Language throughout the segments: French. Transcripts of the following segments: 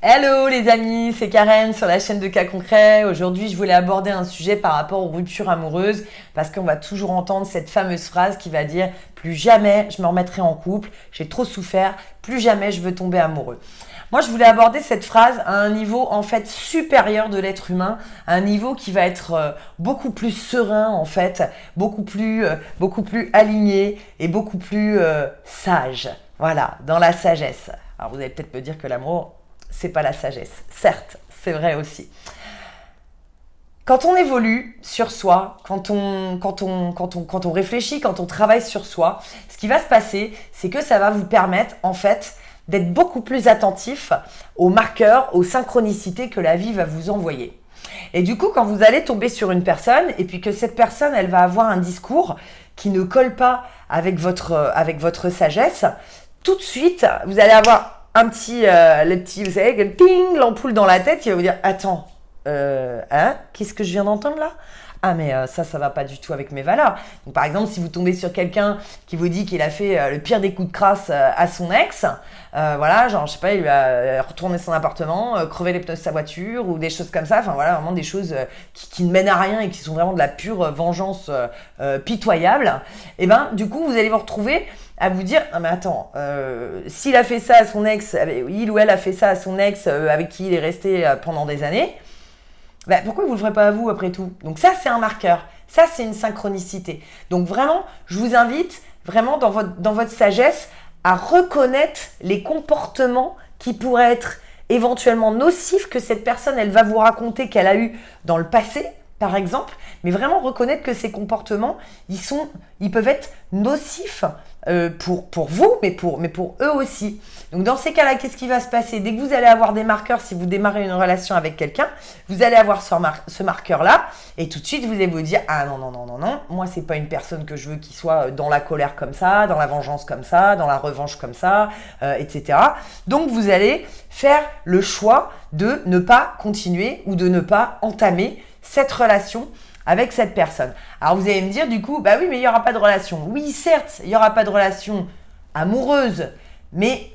Hello les amis, c'est Karen sur la chaîne de Cas Concret. Aujourd'hui, je voulais aborder un sujet par rapport aux ruptures amoureuses parce qu'on va toujours entendre cette fameuse phrase qui va dire « Plus jamais je me remettrai en couple, j'ai trop souffert, plus jamais je veux tomber amoureux ». Moi, je voulais aborder cette phrase à un niveau en fait supérieur de l'être humain, à un niveau qui va être beaucoup plus serein en fait, beaucoup plus aligné et beaucoup plus sage. Voilà, dans la sagesse. Alors vous allez peut-être me dire que l'amour, c'est pas la sagesse. Certes, c'est vrai aussi. Quand on évolue sur soi, quand on réfléchit, quand on travaille sur soi, ce qui va se passer, c'est que ça va vous permettre en fait d'être beaucoup plus attentif aux marqueurs, aux synchronicités que la vie va vous envoyer. Et du coup, quand vous allez tomber sur une personne et puis que cette personne, elle va avoir un discours qui ne colle pas avec votre sagesse, tout de suite, vous allez avoir un petit, vous savez, ping, l'ampoule dans la tête, il va vous dire « Attends, qu'est-ce que je viens d'entendre là ?» Ah mais ça va pas du tout avec mes valeurs. Donc, par exemple, si vous tombez sur quelqu'un qui vous dit qu'il a fait le pire des coups de crasse à son ex, voilà, genre je sais pas, il lui a retourné son appartement, crevé les pneus de sa voiture ou des choses comme ça. Enfin voilà, vraiment des choses qui ne mènent à rien et qui sont vraiment de la pure vengeance pitoyable. Et ben du coup, vous allez vous retrouver à vous dire ah mais attends, s'il a fait ça à son ex, il ou elle a fait ça à son ex avec qui il est resté pendant des années. Ben, pourquoi vous ne le ferez pas à vous après tout? Donc ça, c'est un marqueur. Ça, c'est une synchronicité. Donc vraiment, je vous invite vraiment dans votre sagesse à reconnaître les comportements qui pourraient être éventuellement nocifs que cette personne, elle va vous raconter qu'elle a eu dans le passé, par exemple. Mais vraiment reconnaître que ces comportements, ils peuvent être nocifs pour vous, mais pour eux aussi. Donc dans ces cas-là, qu'est-ce qui va se passer? Dès que vous allez avoir des marqueurs, si vous démarrez une relation avec quelqu'un, vous allez avoir ce marqueur-là, et tout de suite vous allez vous dire ah non, moi c'est pas une personne que je veux qui soit dans la colère comme ça, dans la vengeance comme ça, dans la revanche comme ça, etc. Donc vous allez faire le choix de ne pas continuer ou de ne pas entamer cette relation avec cette personne. Alors vous allez me dire du coup, bah oui, mais il n'y aura pas de relation. Oui, certes, il n'y aura pas de relation amoureuse, mais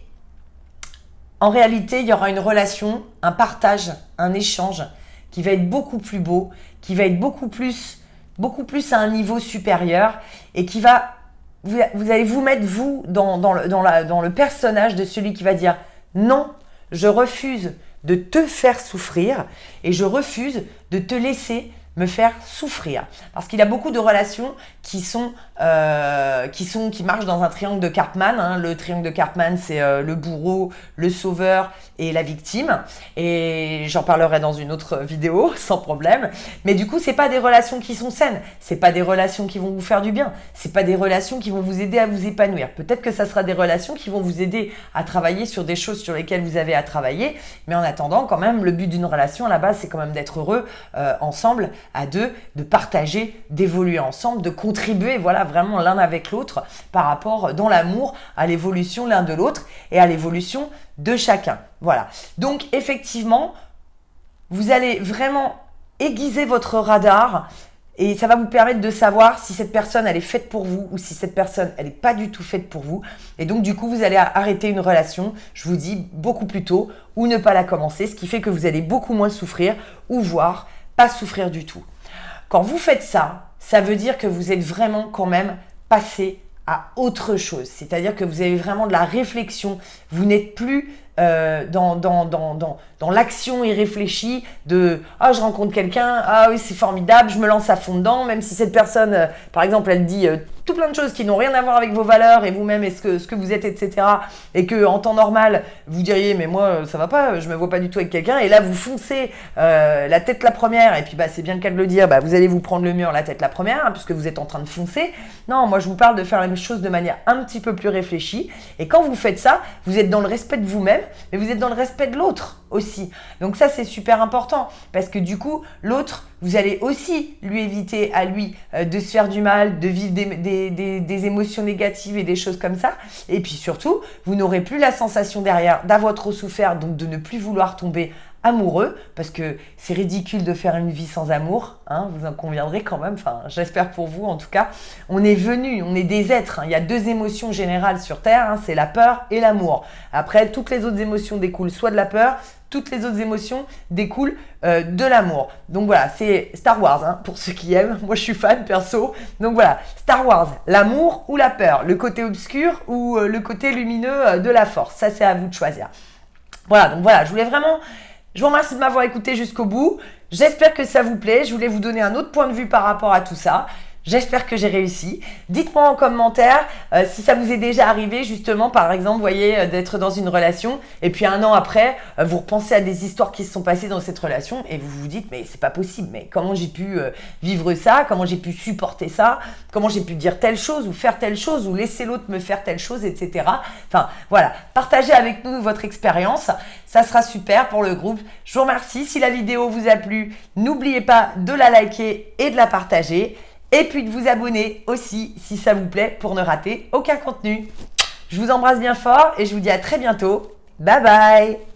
en réalité, il y aura une relation, un partage, un échange qui va être beaucoup plus beau, qui va être beaucoup plus à un niveau supérieur et qui va, vous allez vous mettre vous dans le personnage de celui qui va dire non, je refuse de te faire souffrir et je refuse de te laisser me faire souffrir. Parce qu'il y a beaucoup de relations qui marchent dans un triangle de Karpman. Hein. Le triangle de Karpman, c'est le bourreau, le sauveur et la victime. Et j'en parlerai dans une autre vidéo, sans problème. Mais du coup, c'est pas des relations qui sont saines. C'est pas des relations qui vont vous faire du bien. C'est pas des relations qui vont vous aider à vous épanouir. Peut-être que ça sera des relations qui vont vous aider à travailler sur des choses sur lesquelles vous avez à travailler. Mais en attendant, quand même, le but d'une relation, à la base, c'est quand même d'être heureux ensemble, à deux, de partager, d'évoluer ensemble, de contribuer, voilà, vraiment l'un avec l'autre par rapport dans l'amour à l'évolution l'un de l'autre et à l'évolution de chacun. Voilà. Donc effectivement, vous allez vraiment aiguiser votre radar et ça va vous permettre de savoir si cette personne elle est faite pour vous ou si cette personne elle n'est pas du tout faite pour vous. Et donc du coup, vous allez arrêter une relation, je vous dis, beaucoup plus tôt ou ne pas la commencer, ce qui fait que vous allez beaucoup moins souffrir ou voire pas souffrir du tout. Quand vous faites ça, ça veut dire que vous êtes vraiment quand même passé à autre chose. C'est-à-dire que vous avez vraiment de la réflexion. Vous n'êtes plus dans l'action irréfléchie de « Ah, je rencontre quelqu'un, ah oui, c'est formidable, je me lance à fond dedans », même si cette personne, par exemple, elle dit tout plein de choses qui n'ont rien à voir avec vos valeurs et vous-même et ce que vous êtes, etc. Et que en temps normal, vous diriez « Mais moi, ça va pas, je me vois pas du tout avec quelqu'un ». Et là, vous foncez la tête la première, et puis bah, c'est bien le cas de le dire, bah, vous allez vous prendre le mur la tête la première, hein, puisque vous êtes en train de foncer. Non, moi, je vous parle de faire la même chose de manière un petit peu plus réfléchie. Et quand vous faites ça, vous êtes dans le respect de vous-même, mais vous êtes dans le respect de l'autre aussi. Donc ça, c'est super important parce que du coup, l'autre, vous allez aussi lui éviter à lui de se faire du mal, de vivre des émotions négatives et des choses comme ça. Et puis surtout, vous n'aurez plus la sensation derrière d'avoir trop souffert, donc de ne plus vouloir tomber amoureux, parce que c'est ridicule de faire une vie sans amour, hein, vous en conviendrez quand même, enfin j'espère pour vous en tout cas. On est venu, on est des êtres, hein. Il y a deux émotions générales sur Terre, hein, c'est la peur et l'amour. Après, toutes les autres émotions découlent soit de la peur, toutes les autres émotions découlent de l'amour. Donc voilà, c'est Star Wars, hein, pour ceux qui aiment. Moi, je suis fan, perso. Donc voilà, Star Wars, l'amour ou la peur, le côté obscur ou le côté lumineux de la force. Ça, c'est à vous de choisir. Voilà, donc voilà, je vous remercie de m'avoir écouté jusqu'au bout. J'espère que ça vous plaît. Je voulais vous donner un autre point de vue par rapport à tout ça. J'espère que j'ai réussi. Dites-moi en commentaire si ça vous est déjà arrivé justement, par exemple, vous voyez, d'être dans une relation et puis un an après, vous repensez à des histoires qui se sont passées dans cette relation et vous vous dites mais c'est pas possible, mais comment j'ai pu vivre ça, comment j'ai pu supporter ça, comment j'ai pu dire telle chose ou faire telle chose ou laisser l'autre me faire telle chose, etc. Enfin voilà, partagez avec nous votre expérience, ça sera super pour le groupe. Je vous remercie. Si la vidéo vous a plu, n'oubliez pas de la liker et de la partager. Et puis de vous abonner aussi si ça vous plaît pour ne rater aucun contenu. Je vous embrasse bien fort et je vous dis à très bientôt. Bye bye!